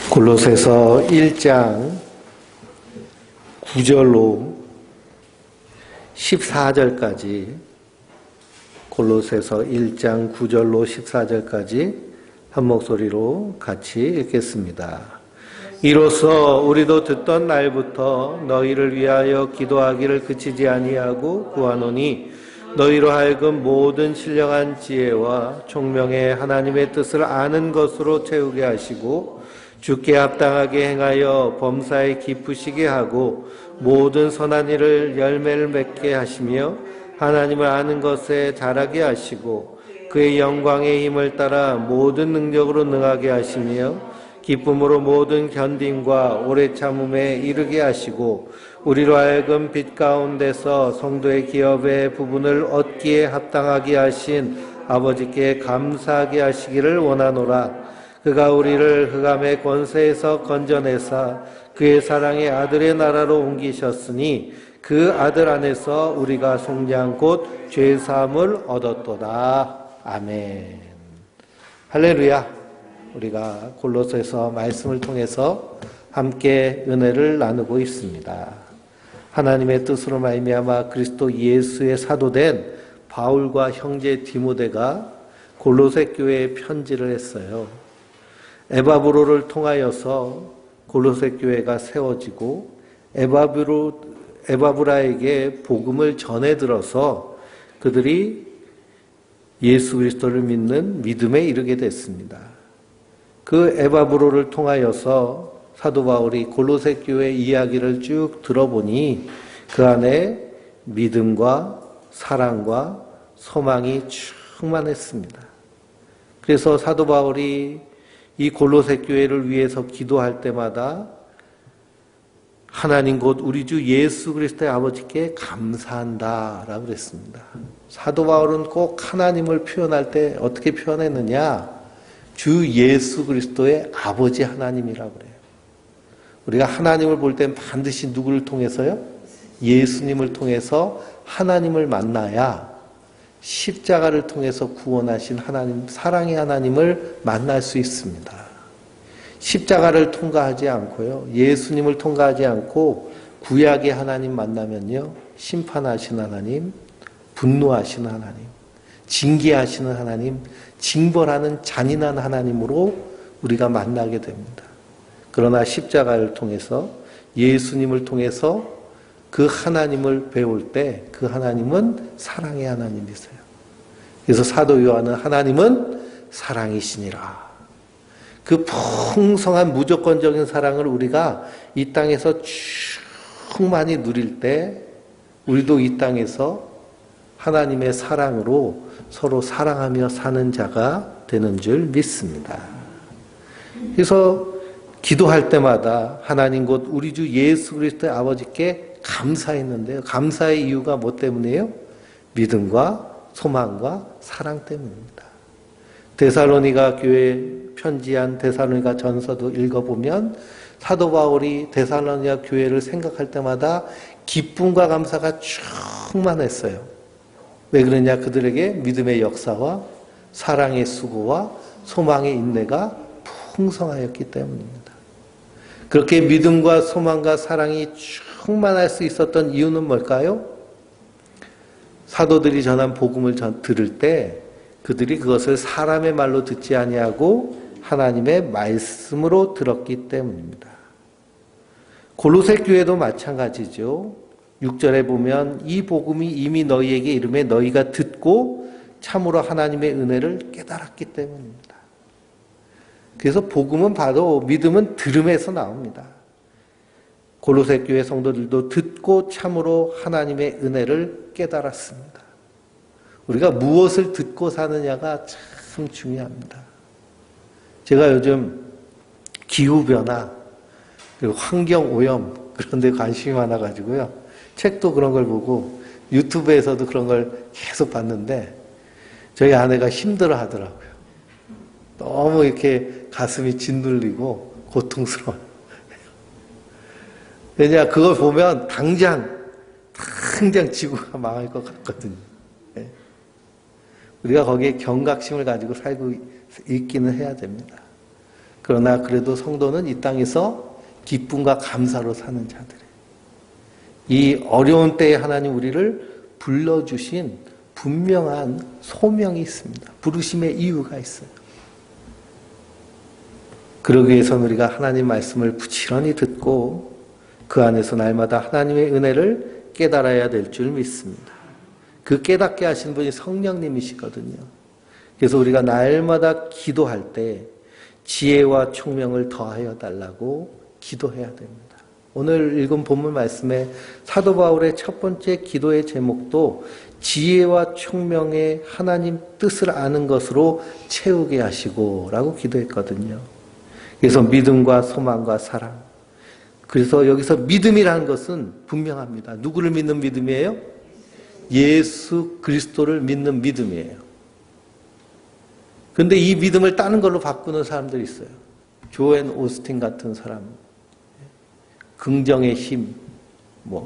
골로새서 1장 9절로 14절까지 골로새서 1장 9절로 14절까지 한 목소리로 같이 읽겠습니다. 이로써 우리도 듣던 날부터 너희를 위하여 기도하기를 그치지 아니하고 구하노니 너희로 하여금 모든 신령한 지혜와 총명의 하나님의 뜻을 아는 것으로 채우게 하시고 주께 합당하게 행하여 범사에 기쁘시게 하고 모든 선한 일을 열매를 맺게 하시며 하나님을 아는 것에 자라게 하시고 그의 영광의 힘을 따라 모든 능력으로 능하게 하시며 기쁨으로 모든 견딤과 오래 참음에 이르게 하시고 우리로 하여금 빛 가운데서 성도의 기업의 부분을 얻기에 합당하게 하신 아버지께 감사하게 하시기를 원하노라. 그가 우리를 흑암의 권세에서 건져내사 그의 사랑의 아들의 나라로 옮기셨으니 그 아들 안에서 우리가 속량 곧 죄사함을 얻었도다. 아멘. 할렐루야. 우리가 골로새서 말씀을 통해서 함께 은혜를 나누고 있습니다. 하나님의 뜻으로 말미암아 그리스도 예수의 사도된 바울과 형제 디모데가 골로새 교회에 편지를 했어요. 에바브로를 통하여서 골로새 교회가 세워지고 에바브라에게 복음을 전해 들어서 그들이 예수 그리스도를 믿는 믿음에 이르게 됐습니다. 그 에바브로를 통하여서 사도 바울이 골로새 교회 이야기를 쭉 들어보니 그 안에 믿음과 사랑과 소망이 충만했습니다. 그래서 사도 바울이 이 골로새 교회를 위해서 기도할 때마다 하나님 곧 우리 주 예수 그리스도의 아버지께 감사한다라고 그랬습니다. 사도 바울은 꼭 하나님을 표현할 때 어떻게 표현했느냐? 주 예수 그리스도의 아버지 하나님이라고 그래요. 우리가 하나님을 볼 땐 반드시 누구를 통해서요? 예수님을 통해서 하나님을 만나야 십자가를 통해서 구원하신 하나님, 사랑의 하나님을 만날 수 있습니다. 십자가를 통과하지 않고요. 예수님을 통과하지 않고 구약의 하나님 만나면요. 심판하신 하나님, 분노하시는 하나님, 징계하시는 하나님, 징벌하는 잔인한 하나님으로 우리가 만나게 됩니다. 그러나 십자가를 통해서 예수님을 통해서 그 하나님을 배울 때 그 하나님은 사랑의 하나님이세요. 그래서 사도 요한은 하나님은 사랑이시니라. 그 풍성한 무조건적인 사랑을 우리가 이 땅에서 충만히 누릴 때 우리도 이 땅에서 하나님의 사랑으로 서로 사랑하며 사는 자가 되는 줄 믿습니다. 그래서 기도할 때마다 하나님 곧 우리 주 예수 그리스도의 아버지께 감사했는데요. 감사의 이유가 뭐 때문이에요? 믿음과 소망과 사랑 때문입니다. 데살로니가 교회에 편지한 데살로니가 전서도 읽어보면 사도 바울이 데살로니가 교회를 생각할 때마다 기쁨과 감사가 충만했어요. 왜 그러냐? 그들에게 믿음의 역사와 사랑의 수고와 소망의 인내가 풍성하였기 때문입니다. 그렇게 믿음과 소망과 사랑이 충만할 수 있었던 이유는 뭘까요? 사도들이 전한 복음을 들을 때 그들이 그것을 사람의 말로 듣지 아니하고 하나님의 말씀으로 들었기 때문입니다. 골로새 교회도 마찬가지죠. 6절에 보면 이 복음이 이미 너희에게 이르매 너희가 듣고 참으로 하나님의 은혜를 깨달았기 때문입니다. 그래서 복음은 바로 믿음은 들음에서 나옵니다. 골로새 교회 성도들도 듣고 참으로 하나님의 은혜를 깨달았습니다. 우리가 무엇을 듣고 사느냐가 참 중요합니다. 제가 요즘 기후변화, 그리고 환경오염 그런 데 관심이 많아가지고요. 책도 그런 걸 보고 유튜브에서도 그런 걸 계속 봤는데 저희 아내가 힘들어 하더라고요. 너무 이렇게 가슴이 짓눌리고 고통스러워요. 왜냐, 그걸 보면 당장 지구가 망할 것 같거든요. 우리가 거기에 경각심을 가지고 살고 있기는 해야 됩니다. 그러나 그래도 성도는 이 땅에서 기쁨과 감사로 사는 자들이에요. 이 어려운 때에 하나님 우리를 불러주신 분명한 소명이 있습니다. 부르심의 이유가 있어요. 그러기 위해서는 우리가 하나님 말씀을 부지런히 듣고 그 안에서 날마다 하나님의 은혜를 깨달아야 될 줄 믿습니다. 그 깨닫게 하신 분이 성령님이시거든요. 그래서 우리가 날마다 기도할 때 지혜와 총명을 더하여 달라고 기도해야 됩니다. 오늘 읽은 본문 말씀에 사도 바울의 첫 번째 기도의 제목도 지혜와 총명의 하나님 뜻을 아는 것으로 채우게 하시고 라고 기도했거든요. 그래서 믿음과 소망과 사랑. 그래서 여기서 믿음이라는 것은 분명합니다. 누구를 믿는 믿음이에요? 예수 그리스도를 믿는 믿음이에요. 그런데 이 믿음을 다른 걸로 바꾸는 사람들이 있어요. 조앤 오스틴 같은 사람. 긍정의 힘,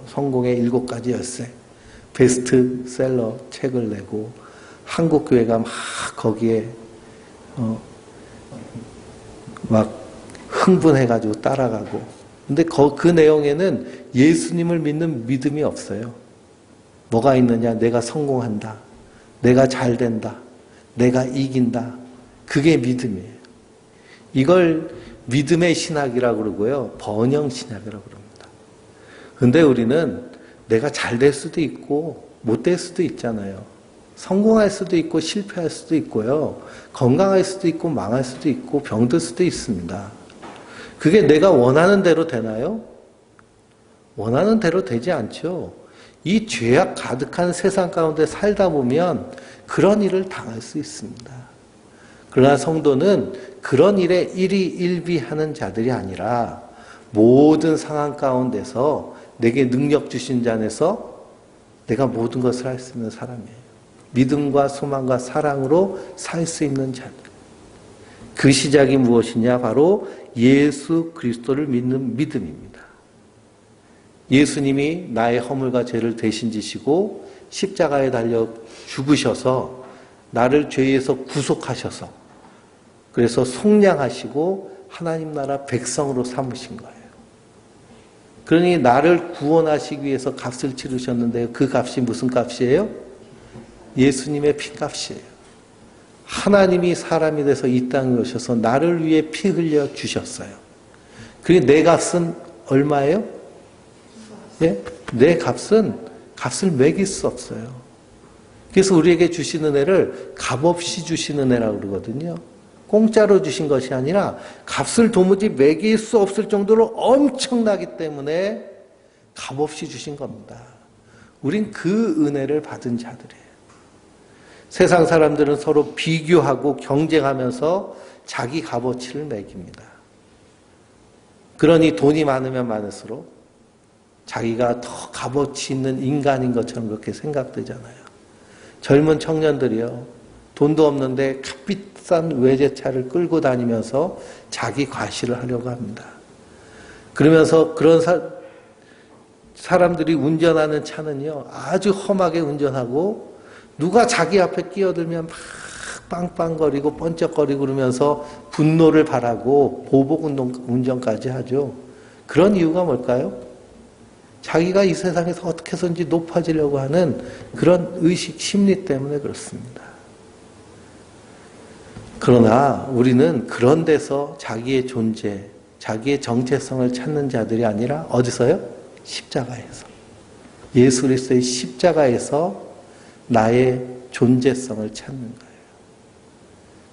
성공의 7가지 열쇠, 베스트셀러 책을 내고 한국 교회가 막 거기에 막 흥분해가지고 따라가고. 근데 그 내용에는 예수님을 믿는 믿음이 없어요. 뭐가 있느냐? 내가 성공한다. 내가 잘 된다. 내가 이긴다. 그게 믿음이에요. 이걸 믿음의 신학이라고 그러고요. 번영 신학이라고 그럽니다. 근데 우리는 내가 잘 될 수도 있고 못 될 수도 있잖아요. 성공할 수도 있고 실패할 수도 있고요. 건강할 수도 있고 망할 수도 있고 병들 수도 있습니다. 그게 내가 원하는 대로 되나요? 원하는 대로 되지 않죠. 이 죄악 가득한 세상 가운데 살다 보면 그런 일을 당할 수 있습니다. 그러나 성도는 그런 일에 일희일비하는 자들이 아니라 모든 상황 가운데서 내게 능력 주신 자 안에서 내가 모든 것을 할 수 있는 사람이에요. 믿음과 소망과 사랑으로 살 수 있는 자들. 그 시작이 무엇이냐? 바로 예수 그리스도를 믿는 믿음입니다. 예수님이 나의 허물과 죄를 대신 지시고 십자가에 달려 죽으셔서 나를 죄에서 구속하셔서 그래서 속량하시고 하나님 나라 백성으로 삼으신 거예요. 그러니 나를 구원하시기 위해서 값을 치르셨는데 그 값이 무슨 값이에요? 예수님의 피값이에요. 하나님이 사람이 돼서 이 땅에 오셔서 나를 위해 피 흘려 주셨어요. 그리고 내 값은 얼마예요? 예? 내 값을 매길 수 없어요. 그래서 우리에게 주신 은혜를 값없이 주신 은혜라고 그러거든요. 공짜로 주신 것이 아니라 값을 도무지 매길 수 없을 정도로 엄청나기 때문에 값없이 주신 겁니다. 우린 그 은혜를 받은 자들이에요. 세상 사람들은 서로 비교하고 경쟁하면서 자기 값어치를 매깁니다. 그러니 돈이 많으면 많을수록 자기가 더 값어치 있는 인간인 것처럼 그렇게 생각되잖아요. 젊은 청년들이요. 돈도 없는데 값비싼 외제차를 끌고 다니면서 자기 과시를 하려고 합니다. 그러면서 그런 사람들이 운전하는 차는요. 아주 험하게 운전하고 누가 자기 앞에 끼어들면 막 빵빵거리고 번쩍거리고 그러면서 분노를 바라고 보복 운전까지 하죠. 그런 이유가 뭘까요? 자기가 이 세상에서 어떻게 해서든지 높아지려고 하는 그런 의식, 심리 때문에 그렇습니다. 그러나 우리는 그런 데서 자기의 존재, 자기의 정체성을 찾는 자들이 아니라 어디서요? 십자가에서. 예수 그리스도의 십자가에서 나의 존재성을 찾는 거예요.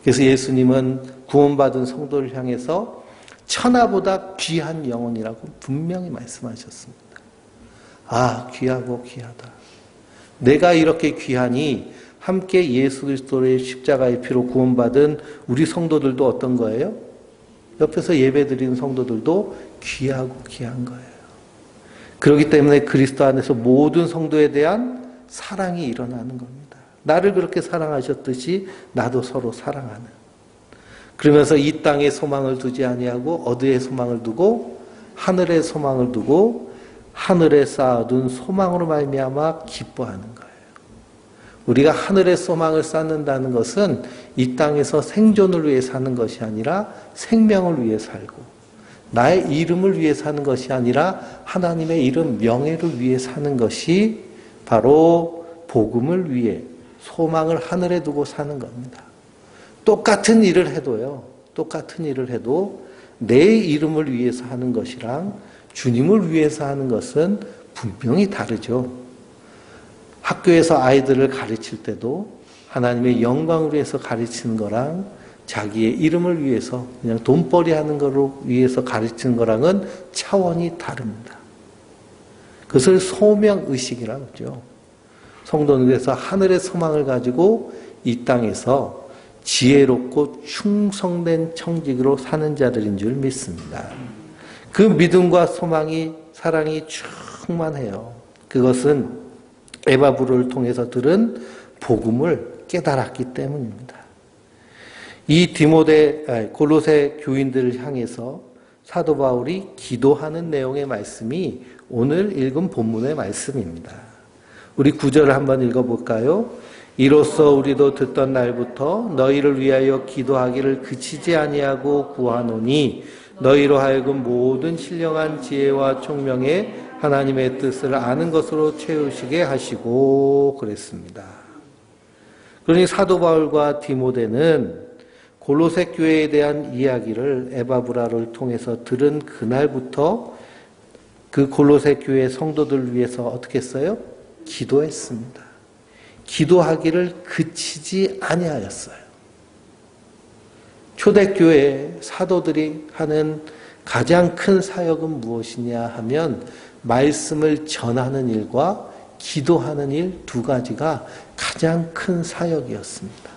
그래서 예수님은 구원받은 성도를 향해서 천하보다 귀한 영혼이라고 분명히 말씀하셨습니다. 아, 귀하고 귀하다. 내가 이렇게 귀하니 함께 예수 그리스도의 십자가의 피로 구원받은 우리 성도들도 어떤 거예요? 옆에서 예배드리는 성도들도 귀하고 귀한 거예요. 그렇기 때문에 그리스도 안에서 모든 성도에 대한 사랑이 일어나는 겁니다. 나를 그렇게 사랑하셨듯이 나도 서로 사랑하는. 그러면서 이 땅에 소망을 두지 아니하고 어디에 소망을 두고 하늘에 소망을 두고 하늘에 쌓아둔 소망으로 말미암아 기뻐하는 거예요. 우리가 하늘의 소망을 쌓는다는 것은 이 땅에서 생존을 위해 사는 것이 아니라 생명을 위해 살고, 나의 이름을 위해 사는 것이 아니라 하나님의 이름, 명예를 위해 사는 것이 바로 복음을 위해 소망을 하늘에 두고 사는 겁니다. 똑같은 일을 해도요, 똑같은 일을 해도 내 이름을 위해서 하는 것이랑 주님을 위해서 하는 것은 분명히 다르죠. 학교에서 아이들을 가르칠 때도 하나님의 영광을 위해서 가르치는 거랑 자기의 이름을 위해서 그냥 돈벌이 하는 거로 위해서 가르치는 거랑은 차원이 다릅니다. 그것을 소명의식이라고 하죠. 성도는 그래서 하늘의 소망을 가지고 이 땅에서 지혜롭고 충성된 청직으로 사는 자들인 줄 믿습니다. 그 믿음과 소망이, 사랑이 충만해요. 그것은 에바브로를 통해서 들은 복음을 깨달았기 때문입니다. 이 골로새 교인들을 향해서 사도 바울이 기도하는 내용의 말씀이 오늘 읽은 본문의 말씀입니다. 우리 9절을 한번 읽어볼까요? 이로써 우리도 듣던 날부터 너희를 위하여 기도하기를 그치지 아니하고 구하노니 너희로 하여금 모든 신령한 지혜와 총명에 하나님의 뜻을 아는 것으로 채우시게 하시고 그랬습니다. 그러니 사도 바울과 디모데는 골로새 교회에 대한 이야기를 에바브라를 통해서 들은 그날부터 그 골로새 교회 성도들을 위해서 어떻게 했어요? 기도했습니다. 기도하기를 그치지 아니하였어요. 초대교회 사도들이 하는 가장 큰 사역은 무엇이냐 하면 말씀을 전하는 일과 기도하는 일 두 가지가 가장 큰 사역이었습니다.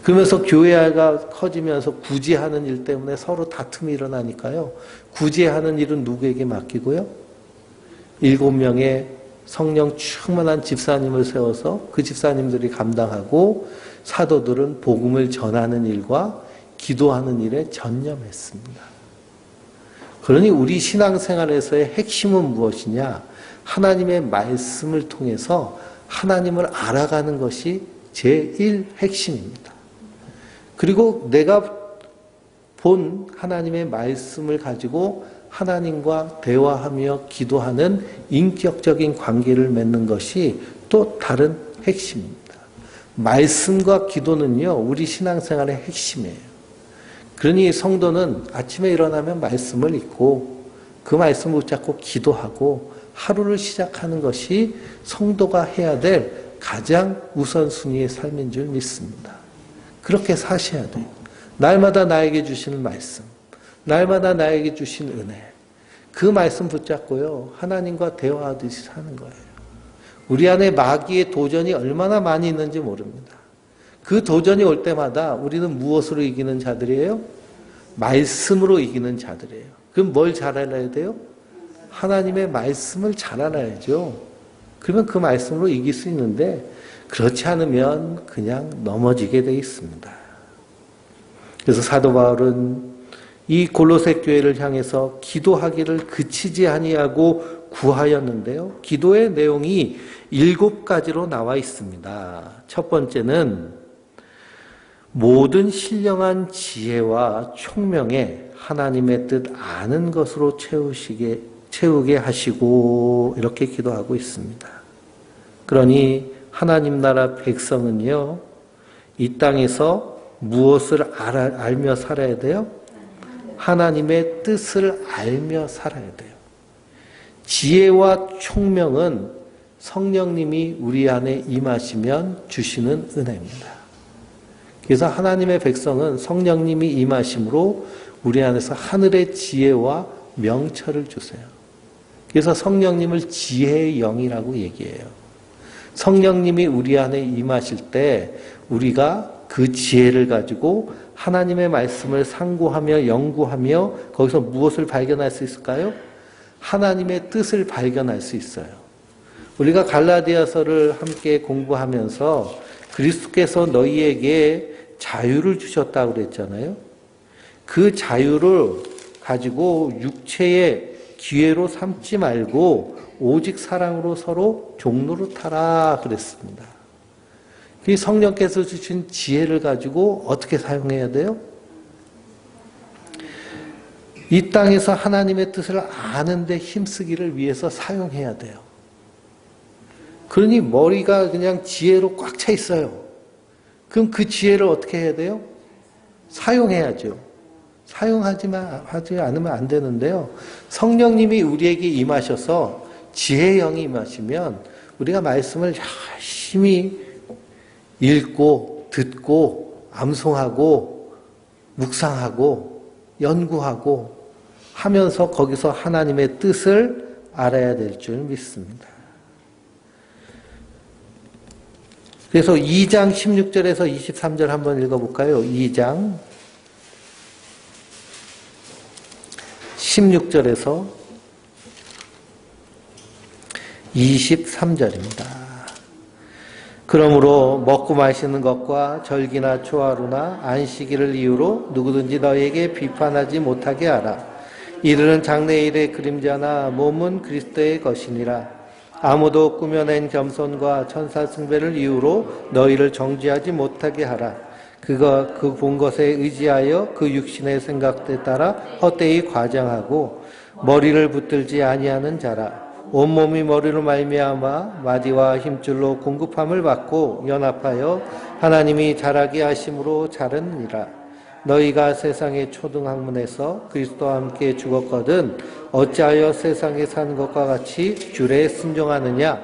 그러면서 교회가 커지면서 구제하는 일 때문에 서로 다툼이 일어나니까요. 구제하는 일은 누구에게 맡기고요? 7명의 성령 충만한 집사님을 세워서 그 집사님들이 감당하고 사도들은 복음을 전하는 일과 기도하는 일에 전념했습니다. 그러니 우리 신앙생활에서의 핵심은 무엇이냐? 하나님의 말씀을 통해서 하나님을 알아가는 것이 제일 핵심입니다. 그리고 내가 본 하나님의 말씀을 가지고 하나님과 대화하며 기도하는 인격적인 관계를 맺는 것이 또 다른 핵심입니다. 말씀과 기도는요, 우리 신앙생활의 핵심이에요. 그러니 성도는 아침에 일어나면 말씀을 읽고 그 말씀을 붙잡고 기도하고 하루를 시작하는 것이 성도가 해야 될 가장 우선순위의 삶인 줄 믿습니다. 그렇게 사셔야 돼요. 날마다 나에게 주시는 말씀, 날마다 나에게 주신 은혜, 그 말씀 붙잡고요, 하나님과 대화하듯이 사는 거예요. 우리 안에 마귀의 도전이 얼마나 많이 있는지 모릅니다. 그 도전이 올 때마다 우리는 무엇으로 이기는 자들이에요? 말씀으로 이기는 자들이에요. 그럼 뭘 잘 알아야 돼요? 하나님의 말씀을 잘 알아야죠. 그러면 그 말씀으로 이길 수 있는데 그렇지 않으면 그냥 넘어지게 돼 있습니다. 그래서 사도 바울은 이 골로새 교회를 향해서 기도하기를 그치지 아니하고 구하였는데요. 기도의 내용이 7가지로 나와 있습니다. 첫 번째는 모든 신령한 지혜와 총명에 하나님의 뜻 아는 것으로 채우게 하시고 이렇게 기도하고 있습니다. 그러니 하나님 나라 백성은요, 이 땅에서 무엇을 알며 살아야 돼요? 하나님의 뜻을 알며 살아야 돼요. 지혜와 총명은 성령님이 우리 안에 임하시면 주시는 은혜입니다. 그래서 하나님의 백성은 성령님이 임하심으로 우리 안에서 하늘의 지혜와 명철을 주세요. 그래서 성령님을 지혜의 영이라고 얘기해요. 성령님이 우리 안에 임하실 때 우리가 그 지혜를 가지고 하나님의 말씀을 상고하며 연구하며 거기서 무엇을 발견할 수 있을까요? 하나님의 뜻을 발견할 수 있어요. 우리가 갈라디아서를 함께 공부하면서 그리스도께서 너희에게 자유를 주셨다고 그랬잖아요. 그 자유를 가지고 육체의 기회로 삼지 말고 오직 사랑으로 서로 종로로 타라 그랬습니다. 이 성령께서 주신 지혜를 가지고 어떻게 사용해야 돼요? 이 땅에서 하나님의 뜻을 아는데 힘쓰기를 위해서 사용해야 돼요. 그러니 머리가 그냥 지혜로 꽉 차 있어요. 그럼 그 지혜를 어떻게 해야 돼요? 사용해야죠. 사용하지 않으면 안 되는데요. 성령님이 우리에게 임하셔서 지혜의 영이 임하시면 우리가 말씀을 열심히 읽고 듣고 암송하고 묵상하고 연구하고 하면서 거기서 하나님의 뜻을 알아야 될 줄 믿습니다. 그래서 2장 16절에서 23절 한번 읽어볼까요? 2장 16절에서 23절입니다. 그러므로 먹고 마시는 것과 절기나 초하루나 안식일을 이유로 누구든지 너희에게 비판하지 못하게 하라. 이들은 장래일의 그림자나 몸은 그리스도의 것이니라. 아무도 꾸며낸 겸손과 천사 숭배를 이유로 너희를 정죄하지 못하게 하라. 그 본 것에 의지하여 그 육신의 생각에 따라 헛되이 과장하고 머리를 붙들지 아니하는 자라. 온몸이 머리로 말미암아 마디와 힘줄로 공급함을 받고 연합하여 하나님이 자라게 하심으로 자르니라. 너희가 세상의 초등학문에서 그리스도와 함께 죽었거든 어찌하여 세상에 사는 것과 같이 율에 순종하느냐.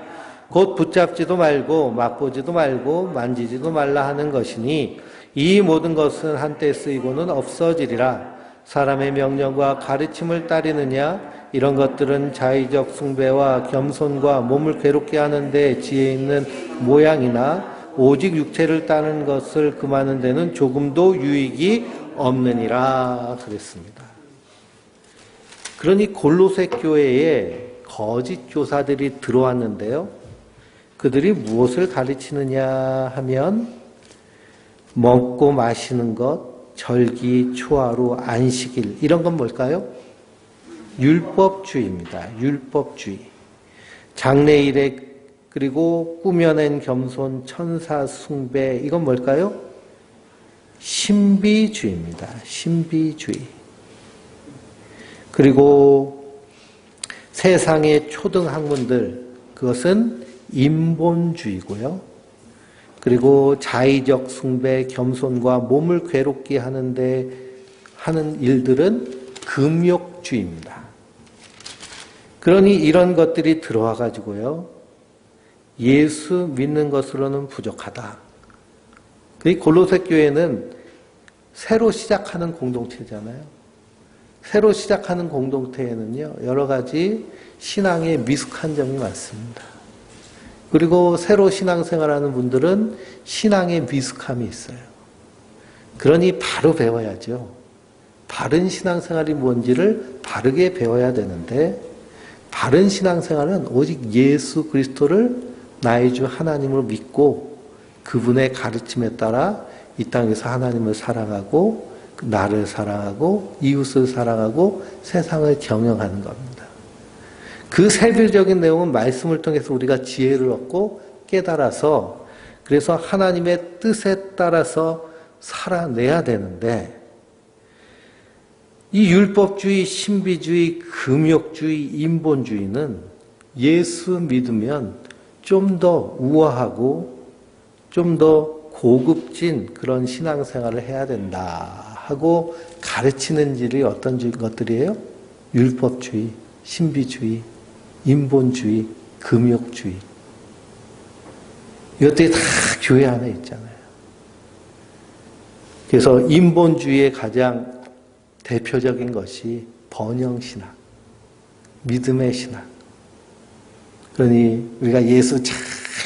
곧 붙잡지도 말고 맛보지도 말고 만지지도 말라 하는 것이니 이 모든 것은 한때 쓰이고는 없어지리라. 사람의 명령과 가르침을 따르느냐. 이런 것들은 자의적 숭배와 겸손과 몸을 괴롭게 하는 데 지혜 있는 모양이나 오직 육체를 따르는 것을 금하는 데는 조금도 유익이 없느니라 그랬습니다. 그러니 골로새 교회에 거짓 교사들이 들어왔는데요. 그들이 무엇을 가르치느냐 하면 먹고 마시는 것, 절기, 초하루, 안식일 이런 건 뭘까요? 율법주의입니다. 율법주의. 장래일에 그리고 꾸며낸 겸손, 천사 숭배 이건 뭘까요? 신비주의입니다. 신비주의. 그리고 세상의 초등학문들 그것은 인본주의고요. 그리고 자의적 숭배, 겸손과 몸을 괴롭게 하는 일들은 금욕주의입니다. 그러니 이런 것들이 들어와 가지고요. 예수 믿는 것으로는 부족하다. 골로새 교회는 새로 시작하는 공동체잖아요. 새로 시작하는 공동체에는요. 여러 가지 신앙에 미숙한 점이 많습니다. 그리고 새로 신앙생활하는 분들은 신앙에 미숙함이 있어요. 그러니 바로 배워야죠. 바른 신앙생활이 뭔지를 바르게 배워야 되는데 바른 신앙생활은 오직 예수 그리스도를 나의 주 하나님으로 믿고 그분의 가르침에 따라 이 땅에서 하나님을 사랑하고 나를 사랑하고 이웃을 사랑하고 세상을 경영하는 겁니다. 그 세부적인 내용은 말씀을 통해서 우리가 지혜를 얻고 깨달아서 그래서 하나님의 뜻에 따라서 살아내야 되는데 이 율법주의, 신비주의, 금욕주의, 인본주의는 예수 믿으면 좀 더 우아하고 좀 더 고급진 그런 신앙생활을 해야 된다 하고 가르치는 일이 어떤 것들이에요? 율법주의, 신비주의, 인본주의, 금욕주의. 이것들이 다 교회 안에 있잖아요. 그래서 인본주의의 가장 대표적인 것이 번영신학, 믿음의 신학. 그러니 우리가 예수 잘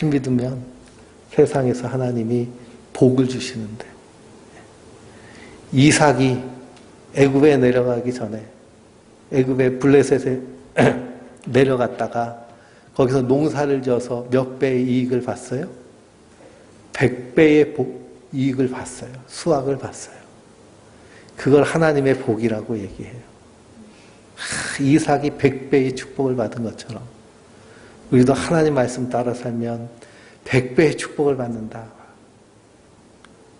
믿으면 세상에서 하나님이 복을 주시는데 이삭이 애굽에 내려가기 전에 애굽의 블레셋에 내려갔다가 거기서 농사를 지어서 몇 배의 이익을 봤어요? 100배의 이익을 봤어요. 수확을 봤어요. 그걸 하나님의 복이라고 얘기해요. 이삭이 100배의 축복을 받은 것처럼 우리도 하나님 말씀 따라 살면 100배의 축복을 받는다.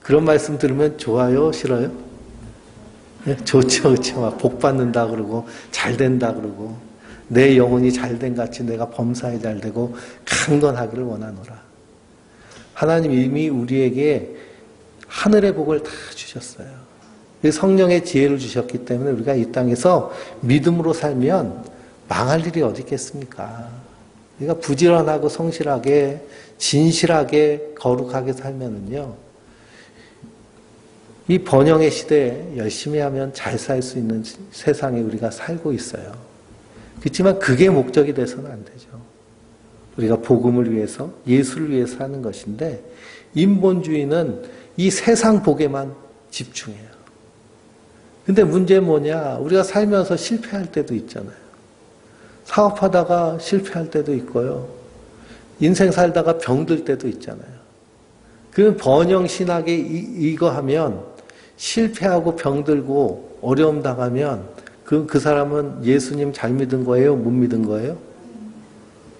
그런 말씀 들으면 좋아요? 싫어요? 네, 좋죠. 그렇죠. 막 복 받는다 그러고 잘 된다 그러고 내 영혼이 잘된 같이 내가 범사에 잘 되고 강건하기를 원하노라. 하나님 이미 우리에게 하늘의 복을 다 주셨어요. 성령의 지혜를 주셨기 때문에 우리가 이 땅에서 믿음으로 살면 망할 일이 어디 있겠습니까? 우리가 부지런하고 성실하게 진실하게 거룩하게 살면은요, 이 번영의 시대에 열심히 하면 잘 살 수 있는 세상에 우리가 살고 있어요. 그렇지만 그게 목적이 돼서는 안 되죠. 우리가 복음을 위해서, 예수를 위해서 하는 것인데, 인본주의는 이 세상 복에만 집중해요. 근데 문제는 뭐냐? 우리가 살면서 실패할 때도 있잖아요. 사업하다가 실패할 때도 있고요. 인생 살다가 병들 때도 있잖아요. 그 번영신학에 이거 하면 실패하고 병들고 어려움 당하면 그 사람은 예수님 잘 믿은 거예요? 못 믿은 거예요?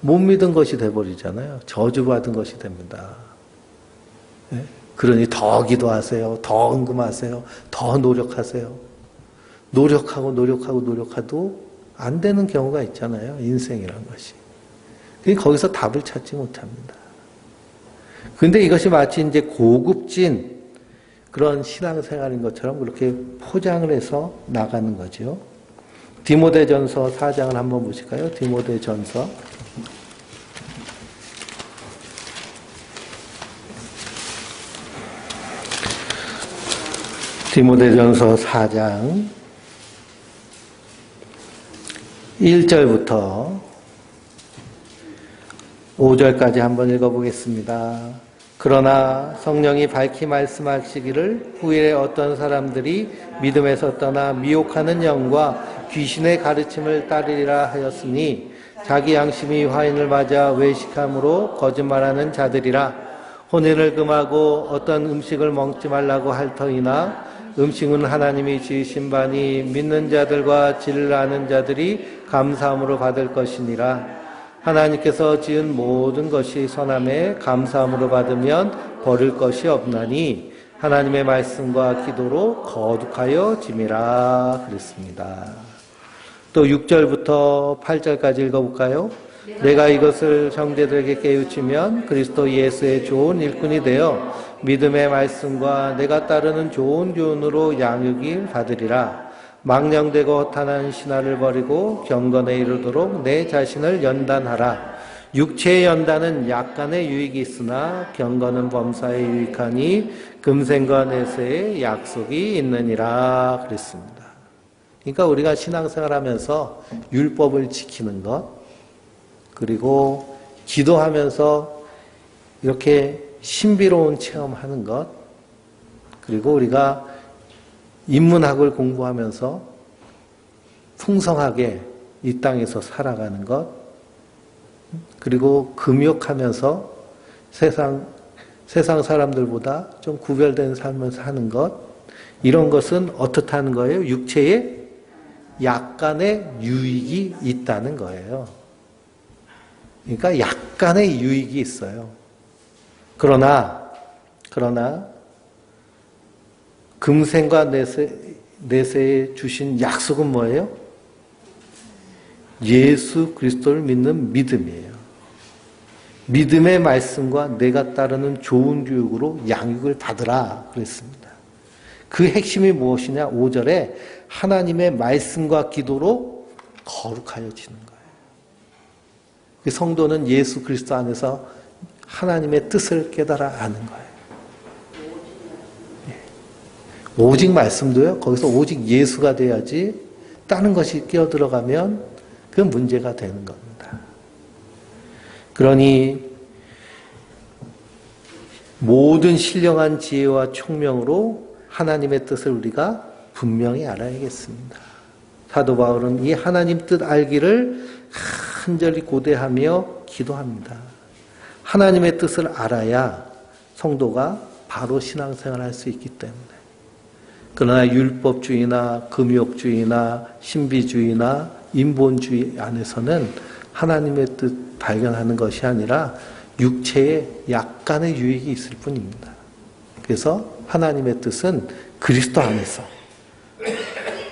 못 믿은 것이 돼버리잖아요. 저주받은 것이 됩니다. 네? 그러니 더 기도하세요. 더 헌금하세요. 더 노력하세요. 노력해도 안 되는 경우가 있잖아요. 인생이란 것이. 거기서 답을 찾지 못합니다. 그런데 이것이 마치 이제 고급진 그런 신앙생활인 것처럼 그렇게 포장을 해서 나가는 거죠. 디모데전서 4장을 한번 보실까요? 디모데전서. 디모데전서 4장 1절부터 5절까지 한번 읽어보겠습니다. 그러나 성령이 밝히 말씀하시기를 후일에 어떤 사람들이 믿음에서 떠나 미혹하는 영과 귀신의 가르침을 따르리라 하였으니 자기 양심이 화인을 맞아 외식함으로 거짓말하는 자들이라. 혼인을 금하고 어떤 음식을 먹지 말라고 할 터이나 음식은 하나님이 지으신 바니 믿는 자들과 진리를 아는 자들이 감사함으로 받을 것이니라. 하나님께서 지은 모든 것이 선함에 감사함으로 받으면 버릴 것이 없나니 하나님의 말씀과 기도로 거룩하여 짐이라 그랬습니다. 또 6절부터 8절까지 읽어볼까요? 내가 이것을 형제들에게 깨우치면 그리스도 예수의 좋은 일꾼이 되어 믿음의 말씀과 내가 따르는 좋은 교훈으로 양육을 받으리라. 망령되고 허탄한 신화를 버리고 경건에 이르도록 내 자신을 연단하라. 육체의 연단은 약간의 유익이 있으나 경건은 범사에 유익하니 금생과 내세에 약속이 있느니라 그랬습니다. 그러니까 우리가 신앙생활하면서 율법을 지키는 것, 그리고 기도하면서 이렇게 신비로운 체험하는 것, 그리고 우리가 인문학을 공부하면서 풍성하게 이 땅에서 살아가는 것, 그리고 금욕하면서 세상 사람들보다 좀 구별된 삶을 사는 것, 이런 것은 어떻다는 거예요? 육체에 약간의 유익이 있다는 거예요. 그러니까 약간의 유익이 있어요. 그러나 금생과 내세에 주신 약속은 뭐예요? 예수 그리스도를 믿는 믿음이에요. 믿음의 말씀과 내가 따르는 좋은 교육으로 양육을 받으라 그랬습니다. 그 핵심이 무엇이냐? 5절에 하나님의 말씀과 기도로 거룩하여지는 거예요. 성도는 예수 그리스도 안에서 하나님의 뜻을 깨달아 아는 거예요. 오직 말씀도요. 거기서 오직 예수가 돼야지 다른 것이 끼어들어가면 그 문제가 되는 겁니다. 그러니 모든 신령한 지혜와 총명으로 하나님의 뜻을 우리가 분명히 알아야겠습니다. 사도 바울은 이 하나님 뜻 알기를 간절히 고대하며 기도합니다. 하나님의 뜻을 알아야 성도가 바로 신앙생활을 할 수 있기 때문에. 그러나 율법주의나 금욕주의나 신비주의나 인본주의 안에서는 하나님의 뜻 발견하는 것이 아니라 육체에 약간의 유익이 있을 뿐입니다. 그래서 하나님의 뜻은 그리스도 안에서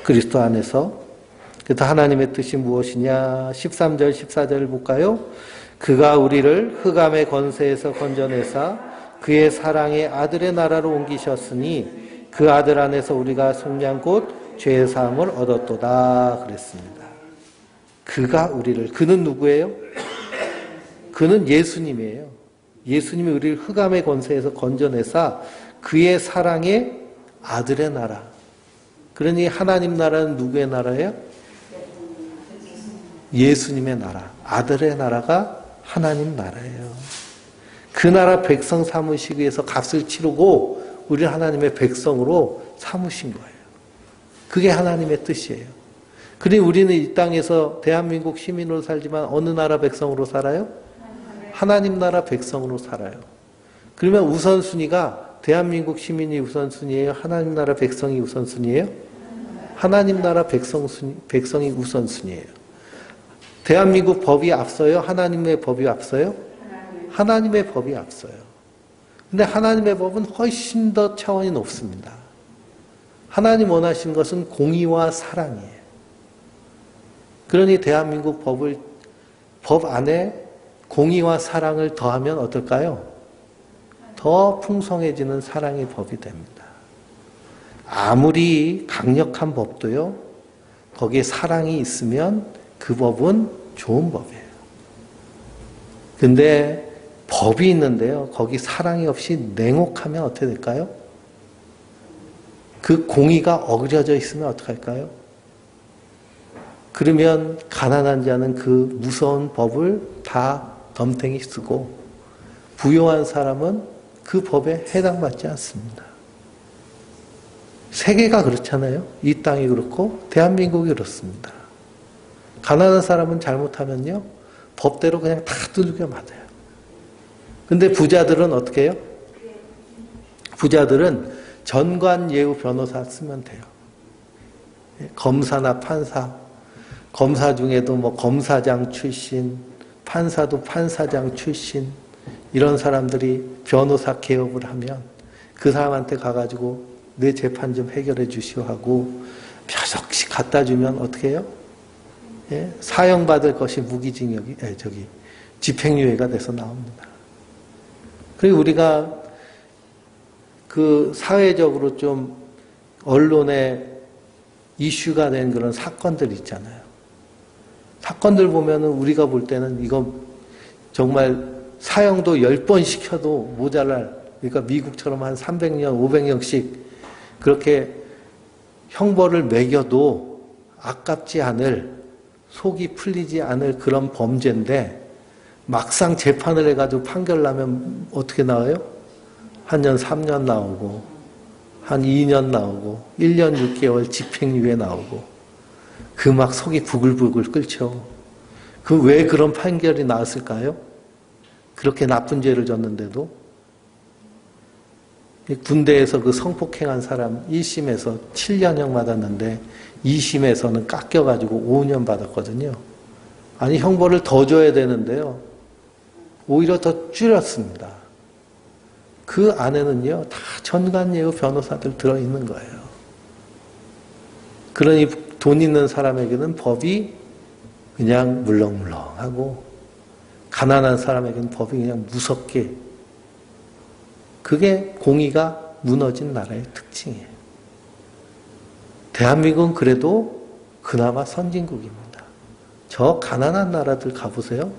그래서 하나님의 뜻이 무엇이냐? 13절 14절을 볼까요? 그가 우리를 흑암의 권세에서 건져내사 그의 사랑의 아들의 나라로 옮기셨으니 그 아들 안에서 우리가 속량 곧 죄의 사함을 얻었도다 그랬습니다. 그가 우리를, 그는 누구예요? 그는 예수님이에요. 예수님이 우리를 흑암의 권세에서 건져내사 그의 사랑의 아들의 나라. 그러니 하나님 나라는 누구의 나라예요? 예수님의 나라. 아들의 나라가 하나님 나라예요. 그 나라 백성 삼으시기 위해서 값을 치르고 우리를 하나님의 백성으로 삼으신 거예요. 그게 하나님의 뜻이에요. 그러니 우리는 이 땅에서 대한민국 시민으로 살지만 어느 나라 백성으로 살아요? 하나님 나라 백성으로 살아요. 그러면 우선순위가 대한민국 시민이 우선순위예요? 하나님 나라 백성이 우선순위예요? 하나님 나라 백성이 우선순위예요. 대한민국 법이 앞서요? 하나님의 법이 앞서요? 하나님의 법이 앞서요. 근데 하나님의 법은 훨씬 더 차원이 높습니다. 하나님 원하시는 것은 공의와 사랑이에요. 그러니 대한민국 법 안에 공의와 사랑을 더하면 어떨까요? 더 풍성해지는 사랑의 법이 됩니다. 아무리 강력한 법도요, 거기에 사랑이 있으면 그 법은 좋은 법이에요. 근데 법이 있는데요, 거기 사랑이 없이 냉혹하면 어떻게 될까요? 그 공의가 어그려져 있으면 어떡할까요? 그러면 가난한 자는 그 무서운 법을 다 덤탱이 쓰고 부유한 사람은 그 법에 해당받지 않습니다. 세계가 그렇잖아요. 이 땅이 그렇고 대한민국이 그렇습니다. 가난한 사람은 잘못하면요, 법대로 그냥 다 두들겨 맞아요. 근데 부자들은 어떻게 해요? 부자들은 전관 예우 변호사 쓰면 돼요. 검사나 판사, 검사 중에도 뭐 검사장 출신, 판사도 판사장 출신, 이런 사람들이 변호사 개업을 하면 그 사람한테 가가지고 내 재판 좀 해결해 주시오 하고 몇 억씩 갖다 주면 어떻게 해요? 예? 사형받을 것이 무기징역이, 집행유예가 돼서 나옵니다. 그리고 우리가 그 사회적으로 좀 언론에 이슈가 된 그런 사건들 있잖아요. 사건들 보면은 우리가 볼 때는 이거 정말 사형도 10번 시켜도 모자랄, 그러니까 미국처럼 한 300년, 500년씩 그렇게 형벌을 매겨도 아깝지 않을, 속이 풀리지 않을 그런 범죄인데 막상 재판을 해가지고 판결 나면 어떻게 나와요? 한 년 3년 나오고 한 2년 나오고 1년 6개월 집행유예 나오고 그 막 속이 부글부글 끓죠. 그 왜 그런 판결이 나왔을까요? 그렇게 나쁜 죄를 졌는데도. 군대에서 그 성폭행한 사람 1심에서 7년형 받았는데 2심에서는 깎여가지고 5년 받았거든요. 아니 형벌을 더 줘야 되는데요, 오히려 더 줄였습니다. 그 안에는요 다 전관예우 변호사들 들어있는 거예요. 그러니 돈 있는 사람에게는 법이 그냥 물렁물렁하고 가난한 사람에게는 법이 그냥 무섭게, 그게 공의가 무너진 나라의 특징이에요. 대한민국은 그래도 그나마 선진국입니다. 저 가난한 나라들 가보세요.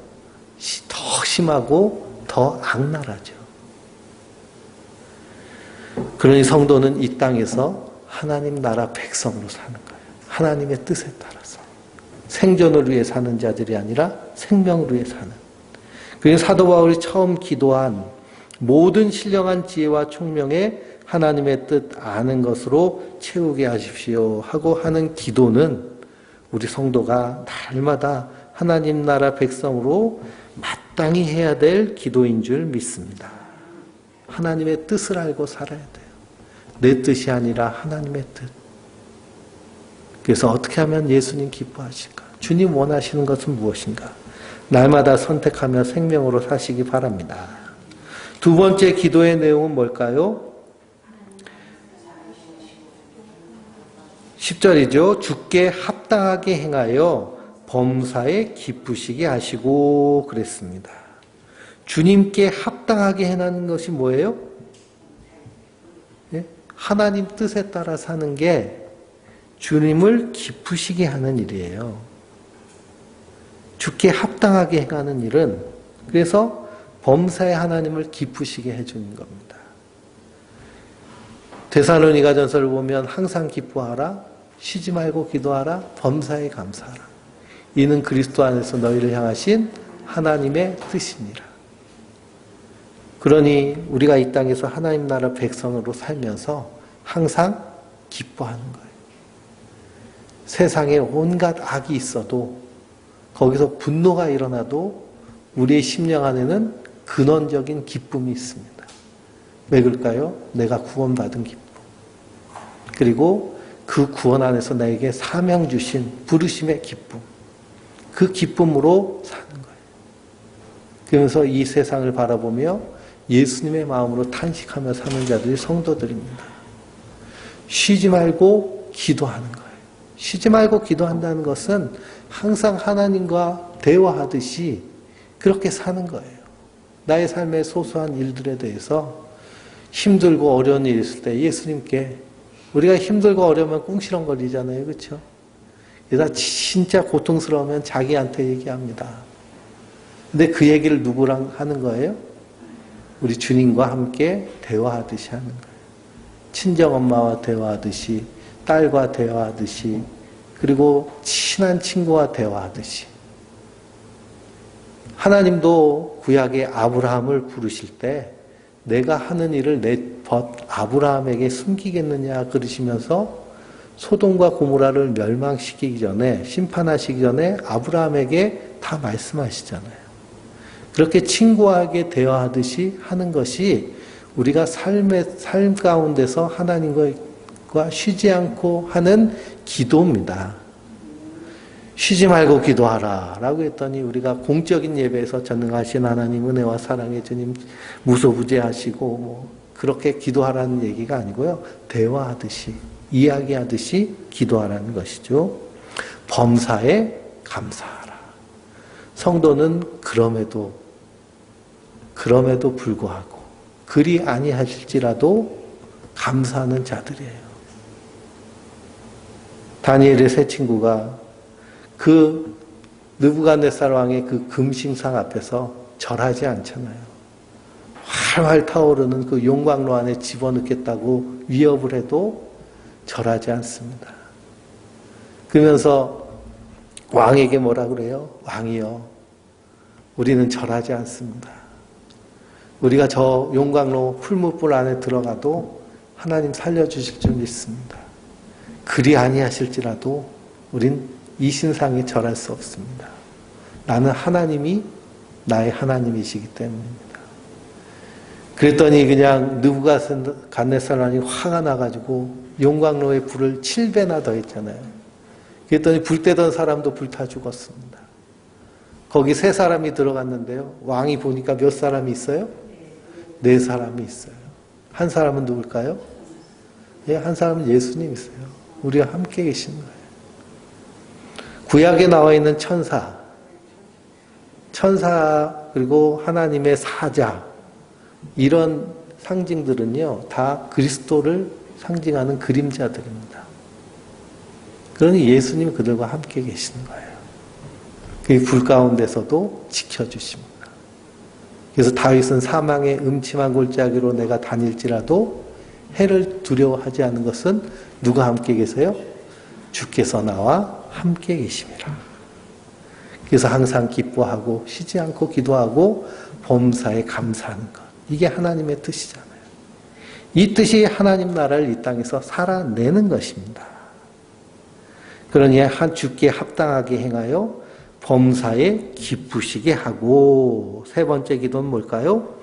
더 심하고 더 악나라죠. 그러니 성도는 이 땅에서 하나님 나라 백성으로 사는 거예요. 하나님의 뜻에 따라서. 생존을 위해 사는 자들이 아니라 생명을 위해 사는. 그래서 사도 바울이 처음 기도한 모든 신령한 지혜와 총명에 하나님의 뜻 아는 것으로 채우게 하십시오 하고 하는 기도는 우리 성도가 날마다 하나님 나라 백성으로 마땅히 해야 될 기도인 줄 믿습니다. 하나님의 뜻을 알고 살아야 돼요. 내 뜻이 아니라 하나님의 뜻. 그래서 어떻게 하면 예수님 기뻐하실까? 주님 원하시는 것은 무엇인가? 날마다 선택하며 생명으로 사시기 바랍니다. 두 번째 기도의 내용은 뭘까요? 10절이죠. 주께 합당하게 행하여 범사에 기쁘시게 하시고 그랬습니다. 주님께 합당하게 행하는 것이 뭐예요? 하나님 뜻에 따라 사는 게 주님을 기쁘시게 하는 일이에요. 주께 합당하게 행하는 일은 그래서 범사에 하나님을 기쁘시게 해주는 겁니다. 데살로니가전서를 보면 항상 기뻐하라, 쉬지 말고 기도하라, 범사에 감사하라. 이는 그리스도 안에서 너희를 향하신 하나님의 뜻이니라. 그러니 우리가 이 땅에서 하나님 나라 백성으로 살면서 항상 기뻐하는 거예요. 세상에 온갖 악이 있어도 거기서 분노가 일어나도 우리의 심령 안에는 근원적인 기쁨이 있습니다. 왜 그럴까요? 내가 구원받은 기쁨. 그리고 그 구원 안에서 나에게 사명 주신 부르심의 기쁨. 그 기쁨으로 사는 거예요. 그러면서 이 세상을 바라보며 예수님의 마음으로 탄식하며 사는 자들이 성도들입니다. 쉬지 말고 기도하는 거예요. 쉬지 말고 기도한다는 것은 항상 하나님과 대화하듯이 그렇게 사는 거예요. 나의 삶의 소소한 일들에 대해서 힘들고 어려운 일이 있을 때 예수님께 우리가 힘들고 어려우면 꿍시렁거리잖아요. 그렇죠? 그래서 진짜 고통스러우면 자기한테 얘기합니다. 근데 그 얘기를 누구랑 하는 거예요? 우리 주님과 함께 대화하듯이 하는 거예요. 친정엄마와 대화하듯이, 딸과 대화하듯이, 그리고 친한 친구와 대화하듯이. 하나님도 구약의 아브라함을 부르실 때 내가 하는 일을 내 벗 아브라함에게 숨기겠느냐 그러시면서 소돔과 고모라를 멸망시키기 전에, 심판하시기 전에 아브라함에게 다 말씀하시잖아요. 그렇게 친구에게 대화하듯이 하는 것이 우리가 삶 가운데서 하나님과 쉬지 않고 하는 기도입니다. 쉬지 말고 기도하라 라고 했더니 우리가 공적인 예배에서 전능하신 하나님 은혜와 사랑의 주님 무소부재하시고 그렇게 기도하라는 얘기가 아니고요. 대화하듯이 이야기하듯이 기도하라는 것이죠. 범사에 감사하라. 성도는 그럼에도 불구하고 그리 아니하실지라도 감사하는 자들이에요. 다니엘의 세 친구가 그 느부갓네살 왕의 그 금신상 앞에서 절하지 않잖아요. 활활 타오르는 그 용광로 안에 집어넣겠다고 위협을 해도 절하지 않습니다. 그러면서 왕에게 뭐라 그래요? 왕이여, 우리는 절하지 않습니다. 우리가 저 용광로 풀무불 안에 들어가도 하나님 살려주실 줄 믿습니다. 그리 아니하실지라도 우린 이 신상에 절할 수 없습니다. 나는 하나님이 나의 하나님이시기 때문입니다. 그랬더니 그냥 느부갓네살 왕이 화가 나가지고 용광로에 불을 7배나 더했잖아요. 그랬더니 불 떼던 사람도 불타 죽었습니다. 거기 3사람이 들어갔는데요. 왕이 보니까 몇 사람이 있어요? 4사람이 있어요. 한 사람은 누굴까요? 한 사람은 예수님 있어요. 우리와 함께 계신 거예요. 구약에 나와 있는 천사 그리고 하나님의 사자 이런 상징들은요 다 그리스도를 상징하는 그림자들입니다. 그러니 예수님 그들과 함께 계시는 거예요. 그 불 가운데서도 지켜주십니다. 그래서 다윗은 사망의 음침한 골짜기로 내가 다닐지라도 해를 두려워하지 않는 것은 누가 함께 계세요? 주께서 나와 함께 계심이라. 그래서 항상 기뻐하고 쉬지 않고 기도하고 범사에 감사하는 것. 이게 하나님의 뜻이잖아요. 이 뜻이 하나님 나라를 이 땅에서 살아내는 것입니다. 그러니 한 주께 합당하게 행하여 범사에 기쁘시게 하고 세 번째 기도는 뭘까요?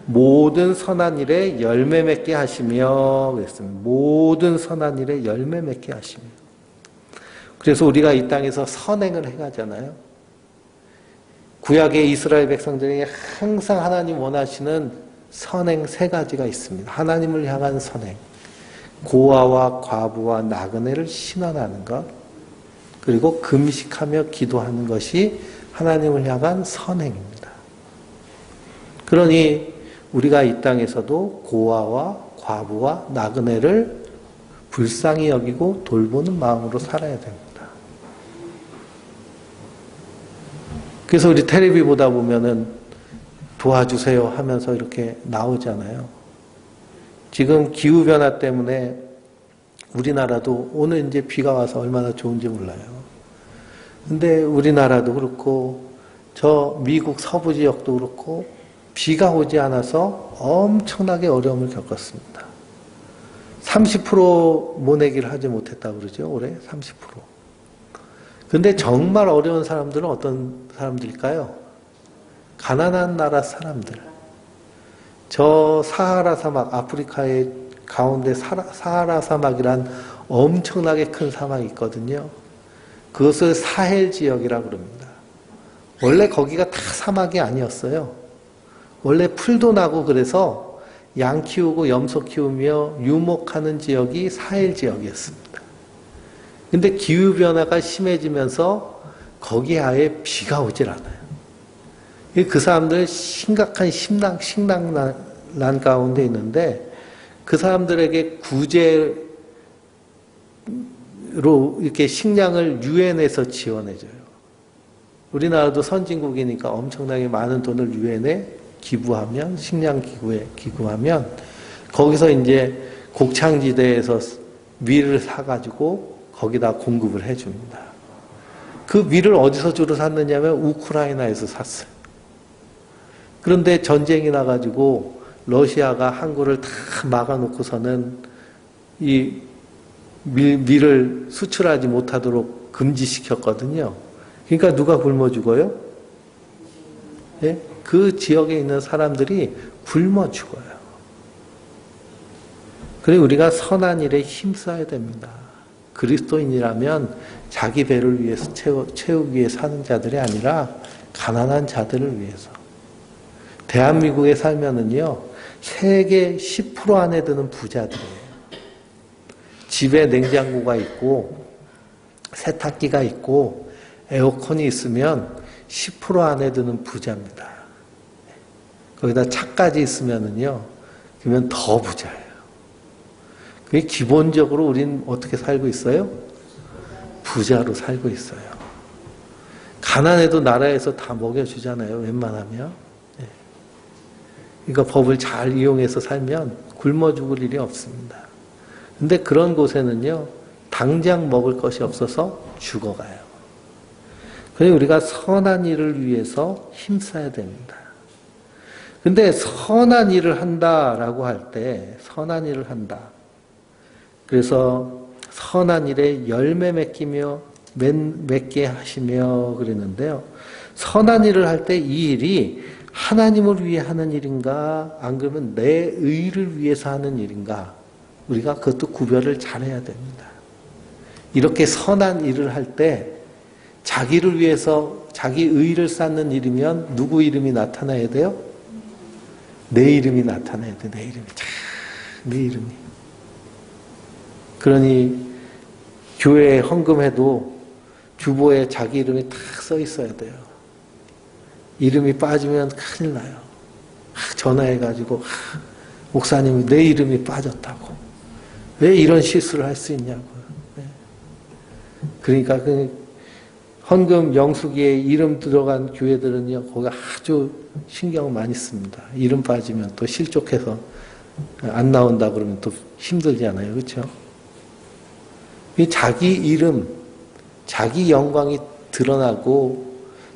모든 선한 일에 열매 맺게 하시며 그랬습니다. 모든 선한 일에 열매 맺게 하시며. 그래서 우리가 이 땅에서 선행을 해가잖아요. 구약의 이스라엘 백성들에게 항상 하나님 원하시는 선행 세 가지가 있습니다. 하나님을 향한 선행, 고아와 과부와 나그네를 신원하는 것, 그리고 금식하며 기도하는 것이 하나님을 향한 선행입니다. 그러니 우리가 이 땅에서도 고아와 과부와 나그네를 불쌍히 여기고 돌보는 마음으로 살아야 됩니다. 그래서 우리 텔레비 보다 보면은 도와주세요 하면서 이렇게 나오잖아요. 지금 기후변화 때문에 우리나라도 오늘 이제 비가 와서 얼마나 좋은지 몰라요. 근데 우리나라도 그렇고 저 미국 서부 지역도 그렇고 비가 오지 않아서 엄청나게 어려움을 겪었습니다. 30% 모내기를 하지 못했다고 그러죠. 올해 30%. 근데 정말 어려운 사람들은 어떤 사람들일까요? 가난한 나라 사람들. 저 사하라 사막, 아프리카의 가운데 사하라 사막이란 엄청나게 큰 사막이 있거든요. 그것을 사헬 지역이라고 그럽니다. 원래 거기가 다 사막이 아니었어요. 원래 풀도 나고 그래서 양 키우고 염소 키우며 유목하는 지역이 사헬 지역이었습니다. 근데 기후변화가 심해지면서 거기에 아예 비가 오질 않아요. 그 사람들 심각한 식량난 가운데 있는데 그 사람들에게 구제로 이렇게 식량을 유엔에서 지원해줘요. 우리나라도 선진국이니까 엄청나게 많은 돈을 유엔에 기부하면, 식량 기부하면, 거기서 이제 곡창지대에서 밀을 사가지고 거기다 공급을 해줍니다. 그 밀을 어디서 주로 샀느냐면 우크라이나에서 샀어요. 그런데 전쟁이 나가지고 러시아가 항구를 다 막아놓고서는 이 밀을 수출하지 못하도록 금지시켰거든요. 그러니까 누가 굶어 죽어요? 예? 그 지역에 있는 사람들이 굶어 죽어요. 그래서 우리가 선한 일에 힘써야 됩니다. 그리스도인이라면 자기 배를 위해서 채우기 위해 사는 자들이 아니라 가난한 자들을 위해서. 대한민국에 살면은요, 세계 10% 안에 드는 부자들이에요. 집에 냉장고가 있고, 세탁기가 있고, 에어컨이 있으면 10% 안에 드는 부자입니다. 거기다 차까지 있으면은요, 그러면 더 부자예요. 그게 기본적으로 우린 어떻게 살고 있어요? 부자로 살고 있어요. 가난해도 나라에서 다 먹여주잖아요, 웬만하면. 그러니까 법을 잘 이용해서 살면 굶어 죽을 일이 없습니다. 근데 그런 곳에는요, 당장 먹을 것이 없어서 죽어가요. 그래서 우리가 선한 일을 위해서 힘써야 됩니다. 근데 선한 일을 한다라고 할 때, 선한 일을 한다. 그래서 선한 일에 열매 맺게 하시며 그랬는데요. 선한 일을 할 때 이 일이 하나님을 위해 하는 일인가, 안 그러면 내 의를 위해서 하는 일인가, 우리가 그것도 구별을 잘해야 됩니다. 이렇게 선한 일을 할 때 자기를 위해서 자기 의를 쌓는 일이면 누구 이름이 나타나야 돼요? 내 이름이 나타나야 돼. 내 이름이. 내 이름이. 그러니 교회에 헌금해도 주보에 자기 이름이 딱 써 있어야 돼요. 이름이 빠지면 큰일 나요. 전화해가지고 목사님이 내 이름이 빠졌다고. 왜 이런 실수를 할 수 있냐고요. 그러니까 헌금 영수기에 이름 들어간 교회들은요, 거기 아주 신경을 많이 씁니다. 이름 빠지면 또 실족해서 안 나온다 그러면 또 힘들잖아요. 그렇죠? 자기 이름, 자기 영광이 드러나고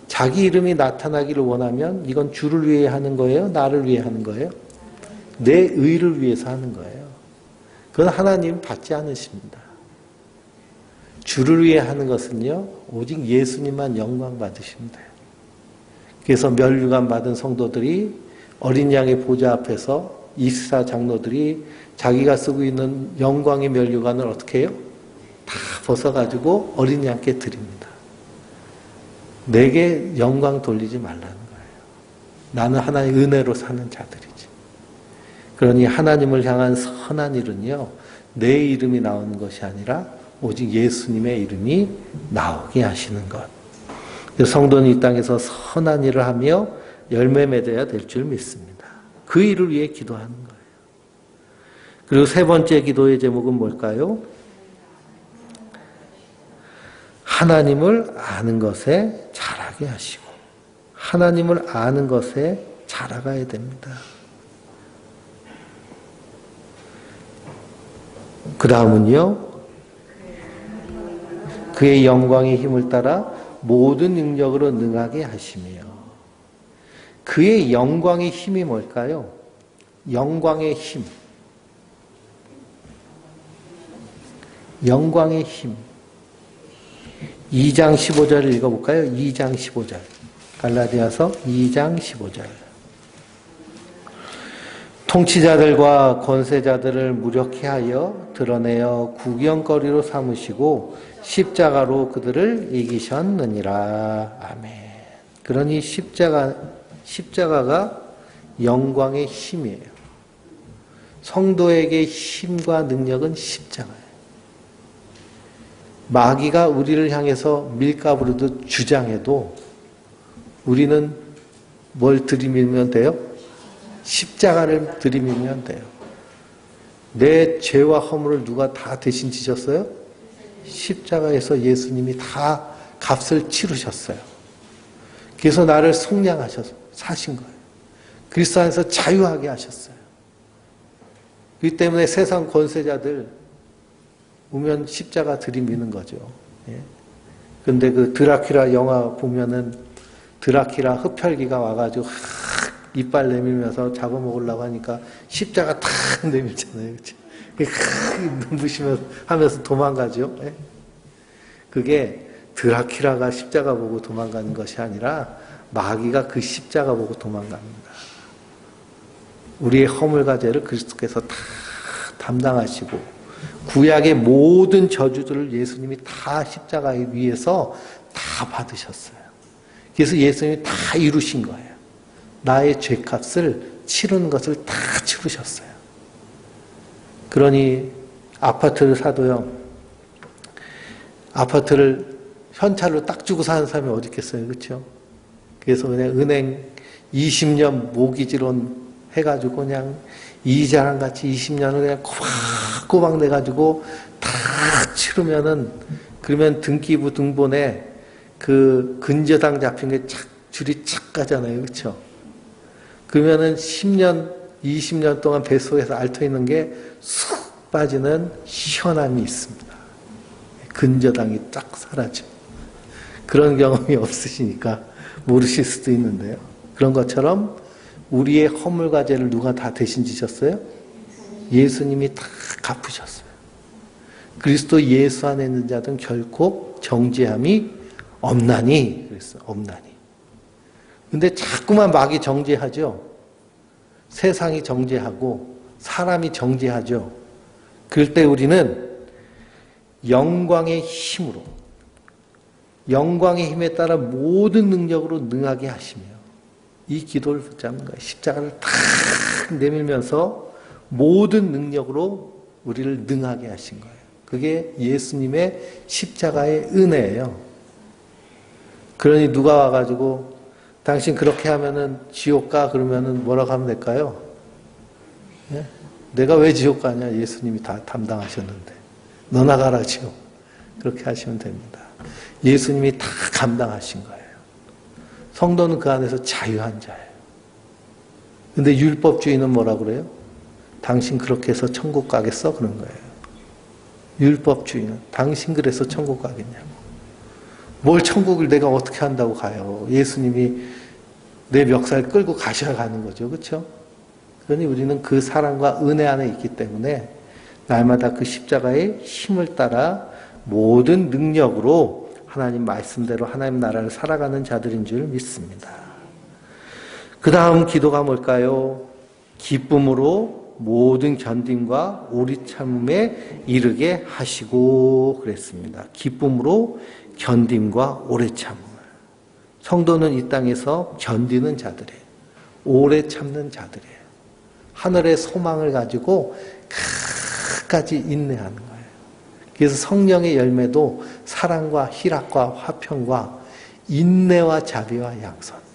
자기 이름이 나타나기를 원하면 이건 주를 위해 하는 거예요? 나를 위해 하는 거예요? 내 의를 위해서 하는 거예요. 그건 하나님 받지 않으십니다. 주를 위해 하는 것은요, 오직 예수님만 영광 받으시면 돼요. 그래서 멸류관 받은 성도들이 어린 양의 보좌 앞에서 24 장로들이 자기가 쓰고 있는 영광의 면류관을 어떻게 해요? 다 벗어가지고 어린 양께 드립니다. 내게 영광 돌리지 말라는 거예요. 나는 하나님의 은혜로 사는 자들이지. 그러니 하나님을 향한 선한 일은요, 내 이름이 나오는 것이 아니라 오직 예수님의 이름이 나오게 하시는 것. 성도는 이 땅에서 선한 일을 하며 열매 맺어야 될 줄 믿습니다. 그 일을 위해 기도하는 거예요. 그리고 세 번째 기도의 제목은 뭘까요? 하나님을 아는 것에 자라게 하시고, 하나님을 아는 것에 자라가야 됩니다. 그 다음은요, 그의 영광의 힘을 따라 모든 능력으로 능하게 하시며. 그의 영광의 힘이 뭘까요? 영광의 힘. 영광의 힘. 2장 15절을 읽어볼까요? 2장 15절. 갈라디아서 2장 15절. 통치자들과 권세자들을 무력케 하여 드러내어 구경거리로 삼으시고 십자가로 그들을 이기셨느니라. 아멘. 그러니 십자가가 영광의 힘이에요. 성도에게 힘과 능력은 십자가예요. 마귀가 우리를 향해서 밀가부르듯 주장해도 우리는 뭘 들이밀면 돼요? 십자가를 들이밀면 돼요. 내 죄와 허물을 누가 다 대신 지셨어요? 십자가에서 예수님이 다 값을 치르셨어요. 그래서 나를 속량하셔서 사신 거예요. 그리스도 안에서 자유하게 하셨어요. 그렇기 때문에 세상 권세자들 보면 십자가 들이미는 거죠. 예. 근데 그 드라큘라 영화 보면은 드라큘라 흡혈귀가 와가지고 이빨 내밀면서 잡아먹으려고 하니까 십자가 탁 내밀잖아요. 눈부시면서 하면서 도망가죠. 예? 그게 드라큘라가 십자가 보고 도망가는 것이 아니라 마귀가 그 십자가 보고 도망갑니다. 우리의 허물과 죄를 그리스도께서 다 담당하시고 구약의 모든 저주들을 예수님이 다 십자가 위에서 다 받으셨어요. 그래서 예수님이 다 이루신 거예요. 나의 죄값을 치르는 것을 다 치르셨어요. 그러니 아파트를 사도요. 아파트를 현찰로 딱 주고 사는 사람이 어디 있겠어요. 그렇죠? 그래서 그냥 은행 20년 모기지론 해가지고 그냥 이자랑 같이 20년을 그냥 꼬박꼬박 내가지고 다 치르면은 그러면 등기부 등본에 그 근저당 잡힌 게 착 줄이 착 가잖아요. 그렇죠? 그러면은 10년, 20년 동안 뱃속에서 앓혀 있는 게 쑥 빠지는 시원함이 있습니다. 근저당이 쫙 사라져. 그런 경험이 없으시니까 모르실 수도 있는데요. 그런 것처럼 우리의 허물과 죄를 누가 다 대신 지셨어요? 예수님이 다 갚으셨어요. 그리스도 예수 안에 있는 자들은 결코 정죄함이 없나니 그랬어요. 없나니. 근데 자꾸만 마귀 정죄하죠. 세상이 정죄하고 사람이 정죄하죠. 그럴 때 우리는 영광의 힘으로, 영광의 힘에 따라 모든 능력으로 능하게 하시며 이 기도를 붙잡는 거예요. 십자가를 탁 내밀면서 모든 능력으로 우리를 능하게 하신 거예요. 그게 예수님의 십자가의 은혜예요. 그러니 누가 와가지고 당신 그렇게 하면은 지옥 가 그러면은 뭐라고 하면 될까요? 예? 내가 왜 지옥 가냐? 예수님이 다 담당하셨는데. 너나 가라 지옥. 그렇게 하시면 됩니다. 예수님이 다 감당하신 거예요. 성도는 그 안에서 자유한 자예요. 근데 율법주의는 뭐라 그래요? 당신 그렇게 해서 천국 가겠어? 그런 거예요. 율법주의는 당신 그래서 천국 가겠냐고. 뭘 천국을 내가 어떻게 한다고 가요? 예수님이 내 멱살 끌고 가셔야 가는 거죠. 그렇죠? 그러니 우리는 그 사랑과 은혜 안에 있기 때문에 날마다 그 십자가의 힘을 따라 모든 능력으로 하나님 말씀대로 하나님 나라를 살아가는 자들인 줄 믿습니다. 그 다음 기도가 뭘까요? 기쁨으로 모든 견딤과 오래 참음에 이르게 하시고 그랬습니다. 기쁨으로 견딤과 오래 참음을. 성도는 이 땅에서 견디는 자들이에요. 오래 참는 자들이에요. 하늘의 소망을 가지고 끝까지 인내하는 거예요. 그래서 성령의 열매도 사랑과 희락과 화평과 인내와 자비와 양선,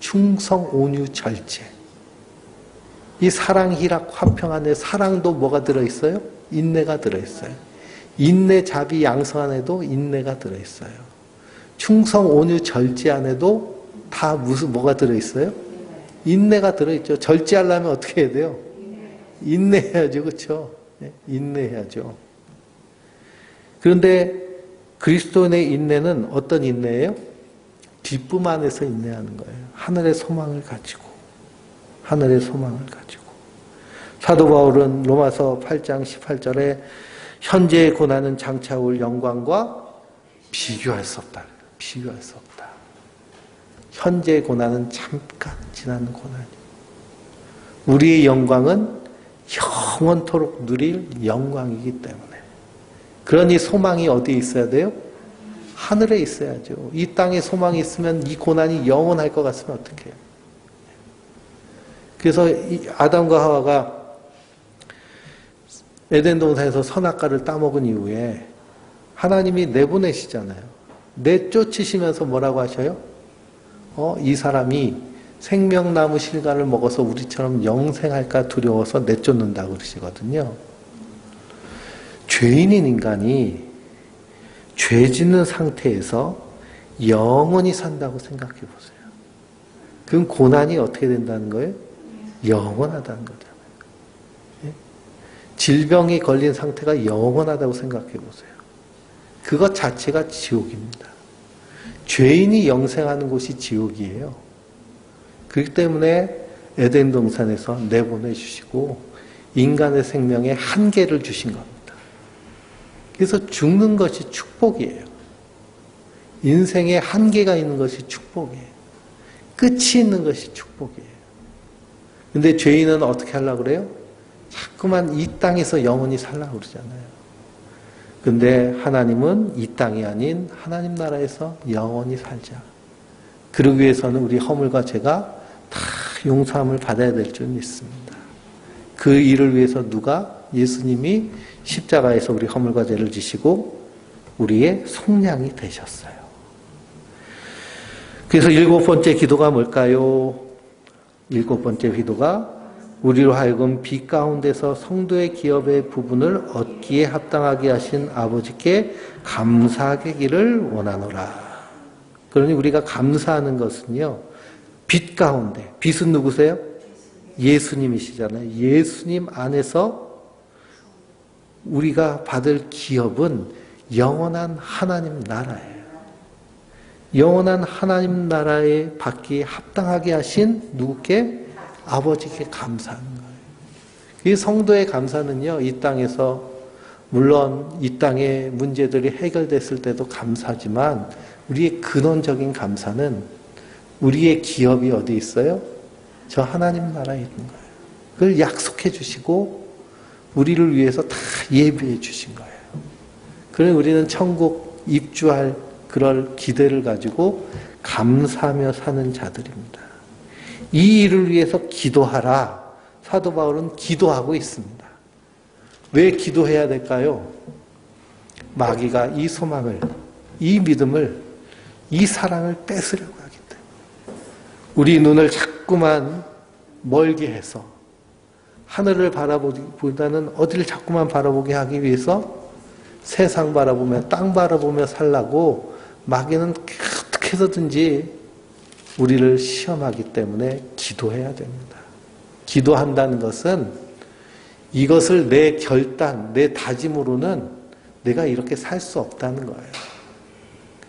충성, 온유, 절제. 이 사랑, 희락, 화평 안에 사랑도 뭐가 들어있어요? 인내가 들어있어요. 인내, 자비, 양선 안에도 인내가 들어있어요. 충성, 온유, 절제 안에도 다 뭐가 들어있어요? 인내가 들어있죠. 절제하려면 어떻게 해야 돼요? 인내해야죠. 그렇죠? 인내해야죠. 그런데 그리스도인의 인내는 어떤 인내예요? 기쁨 안에서 인내하는 거예요. 하늘의 소망을 가지고. 하늘의 소망을 가지고. 사도 바울은 로마서 8장 18절에 현재의 고난은 장차 올 영광과 비교할 수 없다. 비교할 수 없다. 현재의 고난은 잠깐 지나는 고난이에요. 우리의 영광은 영원토록 누릴 영광이기 때문에. 그러니 소망이 어디에 있어야 돼요? 하늘에 있어야죠. 이 땅에 소망이 있으면 이 고난이 영원할 것 같으면 어떡해요? 그래서 아담과 하와가 에덴 동산에서 선악과를 따먹은 이후에 하나님이 내보내시잖아요. 내쫓으시면서 뭐라고 하셔요? 이 사람이 생명나무 실과를 먹어서 우리처럼 영생할까 두려워서 내쫓는다고 그러시거든요. 죄인인 인간이 죄 짓는 상태에서 영원히 산다고 생각해 보세요. 그럼 고난이 어떻게 된다는 거예요? 영원하다는 거잖아요. 예? 질병이 걸린 상태가 영원하다고 생각해 보세요. 그것 자체가 지옥입니다. 죄인이 영생하는 곳이 지옥이에요. 그렇기 때문에 에덴 동산에서 내보내주시고 인간의 생명에 한계를 주신 겁니다. 그래서 죽는 것이 축복이에요. 인생에 한계가 있는 것이 축복이에요. 끝이 있는 것이 축복이에요. 근데 죄인은 어떻게 하려고 그래요? 자꾸만 이 땅에서 영원히 살라고 그러잖아요. 근데 하나님은 이 땅이 아닌 하나님 나라에서 영원히 살자. 그러기 위해서는 우리 허물과 죄가 다 용서함을 받아야 될 줄 믿습니다. 그 일을 위해서 누가? 예수님이 십자가에서 우리 허물과 죄를 지시고 우리의 속량이 되셨어요. 그래서 7번째 기도가 뭘까요? 7번째 기도가 우리로 하여금 빛 가운데서 성도의 기업의 부분을 얻기에 합당하게 하신 아버지께 감사하기를 원하노라. 그러니 우리가 감사하는 것은요. 빛 가운데. 빛은 누구세요? 예수님이시잖아요. 예수님 안에서 우리가 받을 기업은 영원한 하나님 나라예요. 영원한 하나님 나라에 받기에 합당하게 하신 누구께? 아버지께 감사하는 거예요. 이 성도의 감사는요, 이 땅에서 물론 이 땅의 문제들이 해결됐을 때도 감사하지만 우리의 근원적인 감사는 우리의 기업이 어디 있어요? 저 하나님 나라에 있는 거예요. 그걸 약속해 주시고 우리를 위해서 다 예비해 주신 거예요. 그러니 우리는 천국 입주할 그럴 기대를 가지고 감사하며 사는 자들입니다. 이 일을 위해서 기도하라. 사도 바울은 기도하고 있습니다. 왜 기도해야 될까요? 마귀가 이 소망을, 이 믿음을, 이 사랑을 뺏으려고 하기 때문에 우리 눈을 자꾸만 멀게 해서 하늘을 바라보기보다는 어디를 자꾸만 바라보게 하기 위해서 세상 바라보며 땅 바라보며 살라고 마귀는 어떻게 해서든지 우리를 시험하기 때문에 기도해야 됩니다. 기도한다는 것은 이것을 내 결단, 내 다짐으로는 내가 이렇게 살 수 없다는 거예요.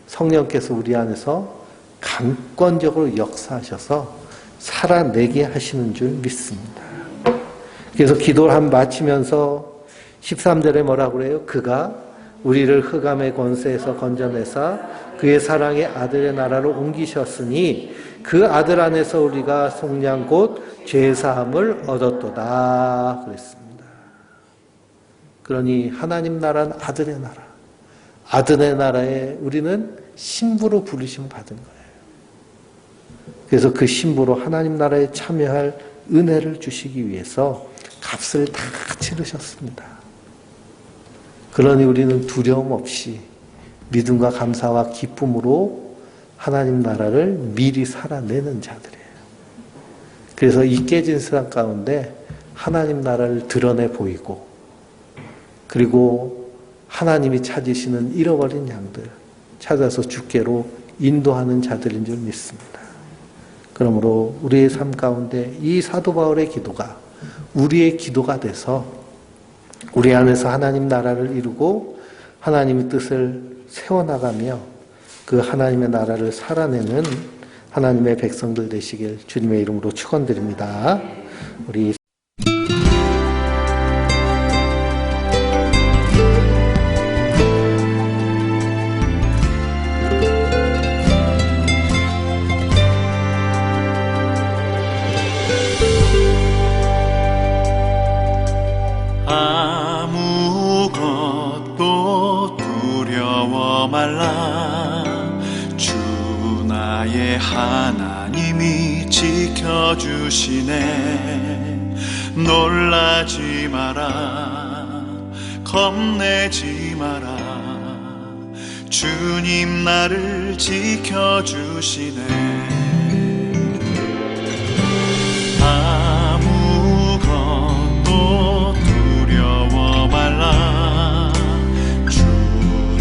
성령께서 우리 안에서 강권적으로 역사하셔서 살아내게 하시는 줄 믿습니다. 그래서 기도를 마치면서 13절에 뭐라고 그래요? 그가 우리를 흑암의 권세에서 건져내사 그의 사랑의 아들의 나라로 옮기셨으니 그 아들 안에서 우리가 속량 곧 죄사함을 얻었도다 그랬습니다. 그러니 하나님 나라는 아들의 나라. 아들의 나라에 우리는 신부로 부르심 받은 거예요. 그래서 그 신부로 하나님 나라에 참여할 은혜를 주시기 위해서 값을 다 치르셨습니다. 그러니 우리는 두려움 없이 믿음과 감사와 기쁨으로 하나님 나라를 미리 살아내는 자들이에요. 그래서 이 깨진 세상 가운데 하나님 나라를 드러내 보이고, 그리고 하나님이 찾으시는 잃어버린 양들 찾아서 주께로 인도하는 자들인 줄 믿습니다. 그러므로 우리의 삶 가운데 이 사도 바울의 기도가 우리의 기도가 돼서 우리 안에서 하나님 나라를 이루고 하나님의 뜻을 세워나가며 그 하나님의 나라를 살아내는 하나님의 백성들 되시길 주님의 이름으로 축원드립니다. 우리 아무것도 두려워 말라. 주 나의 하나님이 지켜주시네. 놀라지 마라. 겁내지 마라. 주님 나를 지켜주시네. 아무것도 두려워 말라. 주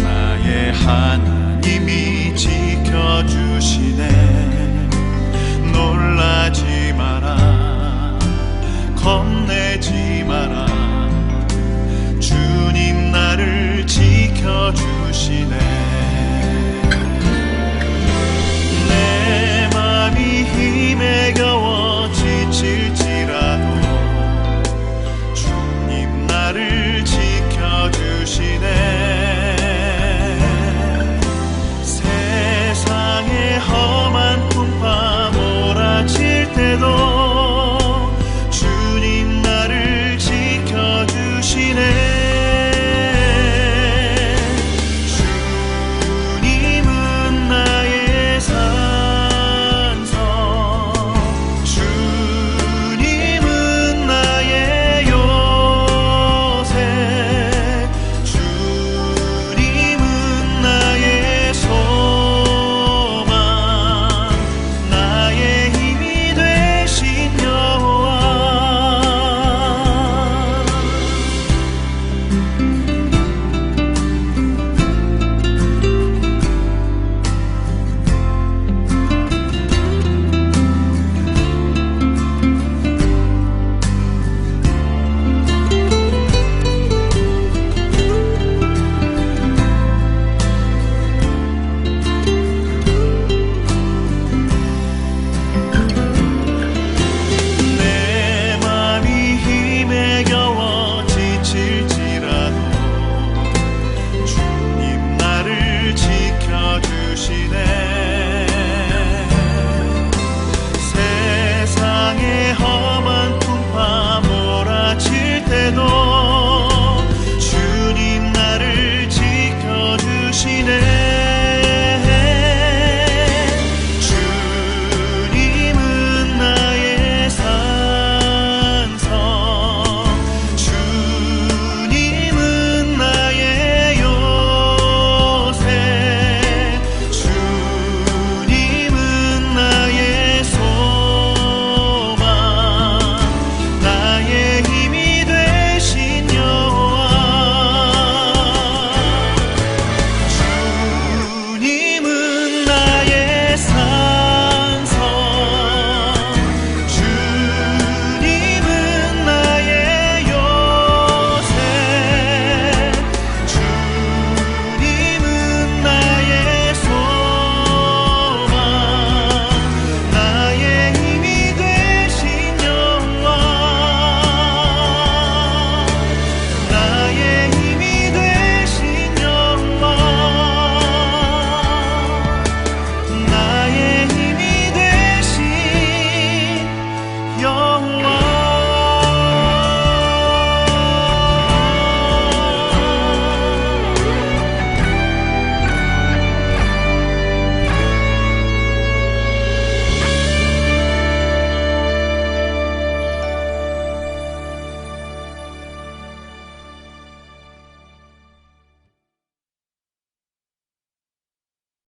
나의 하나님이 지켜주시네. 놀라지 마라. 겁내지 마라. 주님 나를 지켜주시네.